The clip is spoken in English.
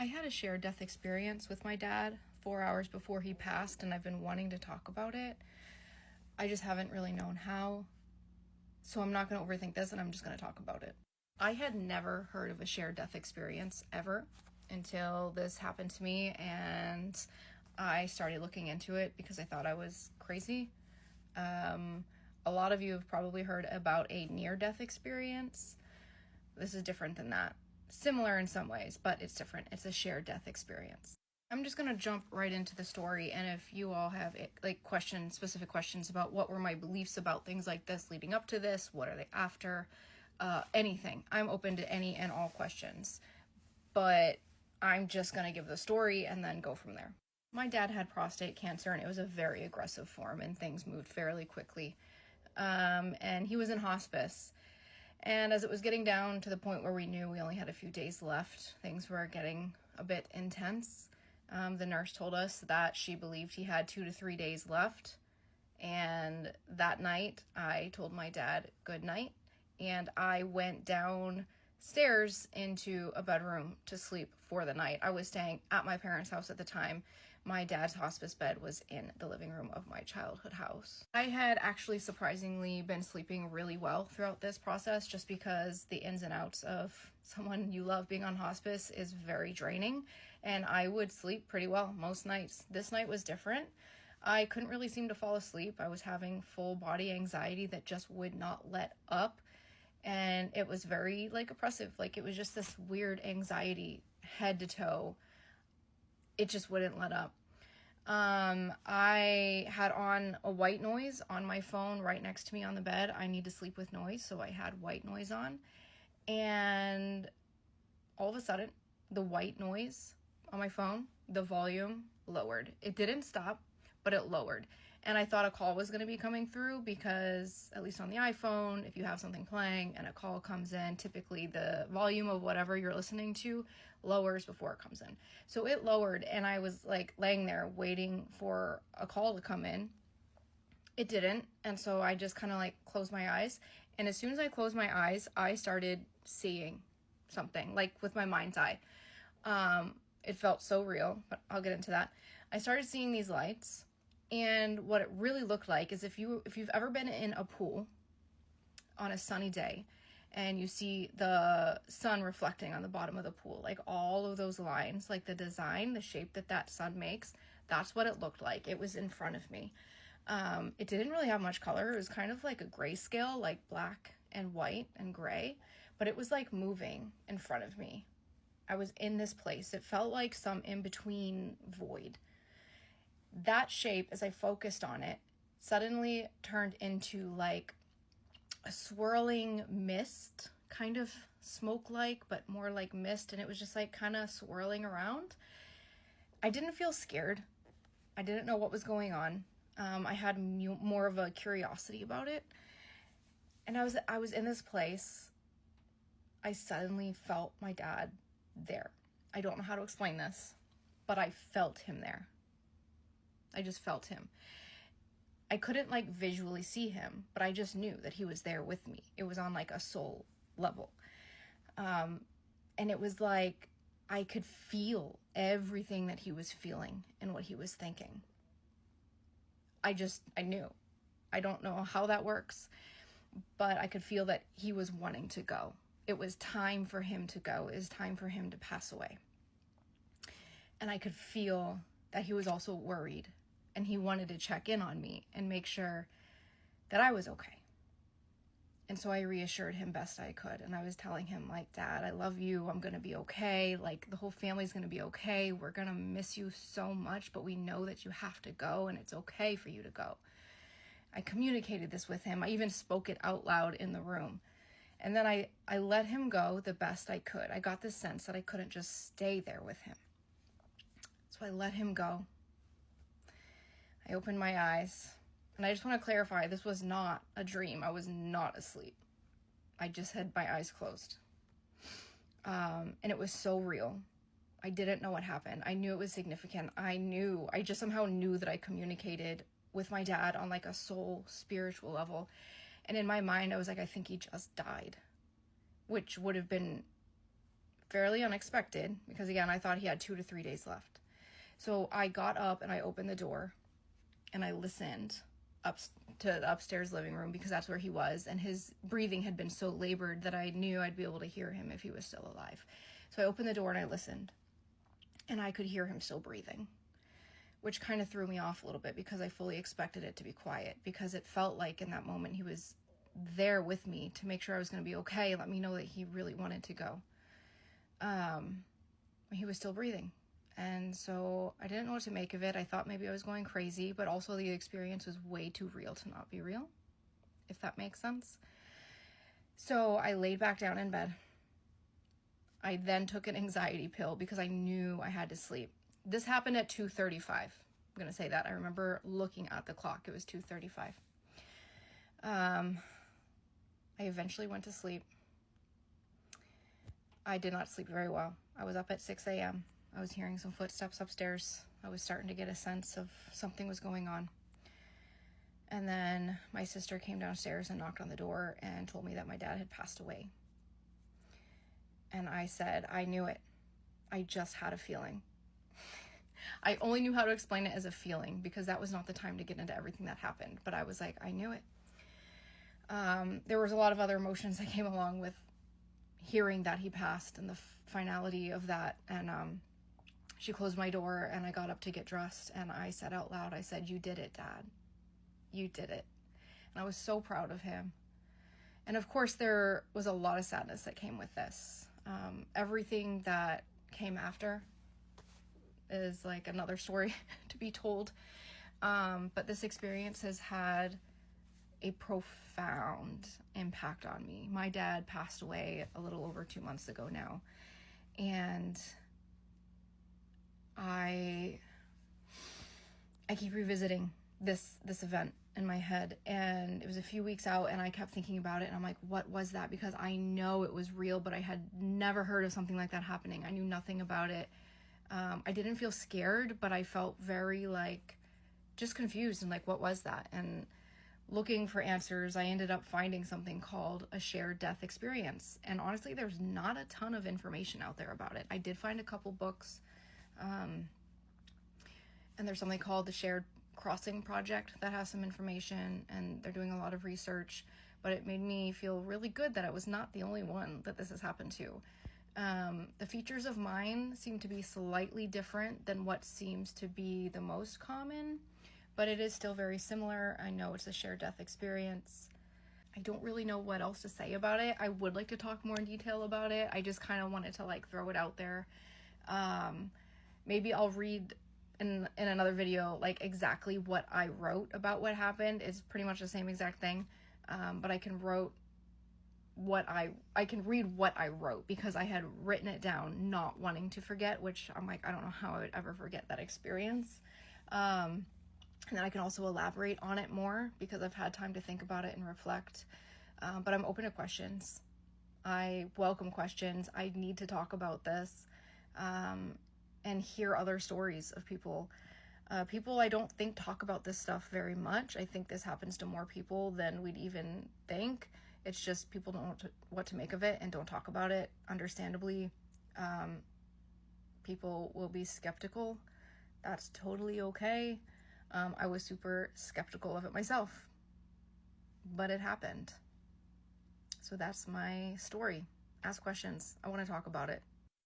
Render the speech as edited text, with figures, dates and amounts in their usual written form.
had a shared death experience with my dad 4 hours before he passed, and I've been wanting to talk about it. I just haven't really known how. So I'm not going to overthink this, and I'm just going to talk about it. I had never heard of a shared death experience ever until this happened to me, and I started looking into it because I thought I was crazy. A lot of you have probably heard about a near-death experience. This is different than that. Similar in some ways, but it's different. It's a shared death experience. I'm just going to jump right into the story, and if you all have specific questions about what were my beliefs about things like this leading up to this, what are they after, anything, I'm open to any and all questions. But I'm just going to give the story and then go from there. My dad had prostate cancer, and it was a very aggressive form, and things moved fairly quickly. And he was in hospice. And as it was getting down to the point where we knew we only had a few days left, things were getting a bit intense. The nurse told us that she believed he had 2 to 3 days left. And that night, I told my dad good night, and I went downstairs into a bedroom to sleep for the night. I was staying at my parents' house at the time. My dad's hospice bed was in the living room of my childhood house. I had actually surprisingly been sleeping really well throughout this process, just because the ins and outs of someone you love being on hospice is very draining, and I would sleep pretty well most nights. This night was different. I couldn't really seem to fall asleep. I was having full body anxiety that just would not let up. And it was very oppressive. It was just this weird anxiety head to toe. It just wouldn't let up. I had on a white noise on my phone right next to me on the bed. I need to sleep with noise, so I had white noise on. And all of a sudden, the white noise on my phone, the volume lowered. It didn't stop, but it lowered. And I thought a call was going to be coming through because, at least on the iPhone, if you have something playing and a call comes in, typically the volume of whatever you're listening to lowers before it comes in. So it lowered, and I was laying there waiting for a call to come in. It didn't, and so I just kind of closed my eyes. And as soon as I closed my eyes, I started seeing something, with my mind's eye. It felt so real, but I'll get into that. I started seeing these lights. And what it really looked like is if you've ever been in a pool on a sunny day and you see the sun reflecting on the bottom of the pool, all of those lines, the design, the shape that sun makes, that's what it looked like. It was in front of me. It didn't really have much color. It was kind of like a grayscale, black and white and gray, but it was moving in front of me. I was in this place. It felt like some in-between void. That shape, as I focused on it, suddenly turned into a swirling mist, kind of smoke-like, but more like mist, and it was just kind of swirling around. I didn't feel scared. I didn't know what was going on. I had more of a curiosity about it, and I was in this place. I suddenly felt my dad there. I don't know how to explain this, but I felt him there. I just felt him. I couldn't visually see him, but I just knew that he was there with me. It was on a soul level. And it was I could feel everything that he was feeling and what he was thinking. I knew. I don't know how that works, but I could feel that he was wanting to go. It was time for him to go. It was time for him to pass away. And I could feel that he was also worried, and he wanted to check in on me and make sure that I was okay. And so I reassured him best I could, and I was telling him, Dad, I love you, I'm gonna be okay, the whole family's gonna be okay, we're gonna miss you so much, but we know that you have to go, and it's okay for you to go. I communicated this with him. I even spoke it out loud in the room. And then I let him go the best I could. I got the sense that I couldn't just stay there with him. So I let him go. I opened my eyes, and I just want to clarify, this was not a dream. I was not asleep. I just had my eyes closed. And it was so real. I didn't know what happened. I knew it was significant. I just somehow knew that I communicated with my dad on a soul spiritual level. And in my mind, I was I think he just died, which would have been fairly unexpected because, again, I thought he had 2 to 3 days left. So I got up and I opened the door and I listened up to the upstairs living room because that's where he was, and his breathing had been so labored that I knew I'd be able to hear him if he was still alive. So I opened the door and I listened, and I could hear him still breathing, which kind of threw me off a little bit because I fully expected it to be quiet, because it felt like in that moment he was there with me to make sure I was going to be okay, let me know that he really wanted to go. He was still breathing. And so I didn't know what to make of it. I thought maybe I was going crazy, but also the experience was way too real to not be real, if that makes sense. So I laid back down in bed. I then took an anxiety pill because I knew I had to sleep. This happened at 2:35. I'm going to say that. I remember looking at the clock. It was 2:35. I eventually went to sleep. I did not sleep very well. I was up at 6 a.m. I was hearing some footsteps upstairs. I was starting to get a sense of something was going on. And then my sister came downstairs and knocked on the door and told me that my dad had passed away. And I said, I knew it. I just had a feeling. I only knew how to explain it as a feeling because that was not the time to get into everything that happened. But I was like, I knew it. There was a lot of other emotions that came along with hearing that he passed and the finality of that. And she closed my door and I got up to get dressed and I said out loud, I said, you did it, Dad. You did it. And I was so proud of him. And of course, there was a lot of sadness that came with this. Everything that came after is like another story to be told. But this experience has had a profound impact on me. My dad passed away a little over 2 months ago now. And I keep revisiting this event in my head, and it was a few weeks out and I kept thinking about it and I'm like, what was that? Because I know it was real, but I had never heard of something like that happening. I knew nothing about it. I didn't feel scared, but I felt very like just confused and like, what was that? And looking for answers, I ended up finding something called a shared death experience. And honestly, there's not a ton of information out there about it. I did find a couple books, and there's something called the Shared Crossing Project that has some information, and they're doing a lot of research, but it made me feel really good that I was not the only one that this has happened to. The features of mine seem to be slightly different than what seems to be the most common, but it is still very similar. I know it's a shared death experience. I don't really know what else to say about it. I would like to talk more in detail about it. I just kind of wanted to like throw it out there. Maybe I'll read in another video like exactly what I wrote about what happened. It's pretty much the same exact thing, but I can read what I wrote because I had written it down not wanting to forget, which I'm like, I don't know how I would ever forget that experience. And then I can also elaborate on it more because I've had time to think about it and reflect. But I'm open to questions. I welcome questions. I need to talk about this and hear other stories of people. People I don't think talk about this stuff very much. I think this happens to more people than we'd even think. It's just people don't know what to make of it and don't talk about it. Understandably, people will be skeptical. That's totally okay. I was super skeptical of it myself, but it happened. So that's my story. Ask questions. I want to talk about it.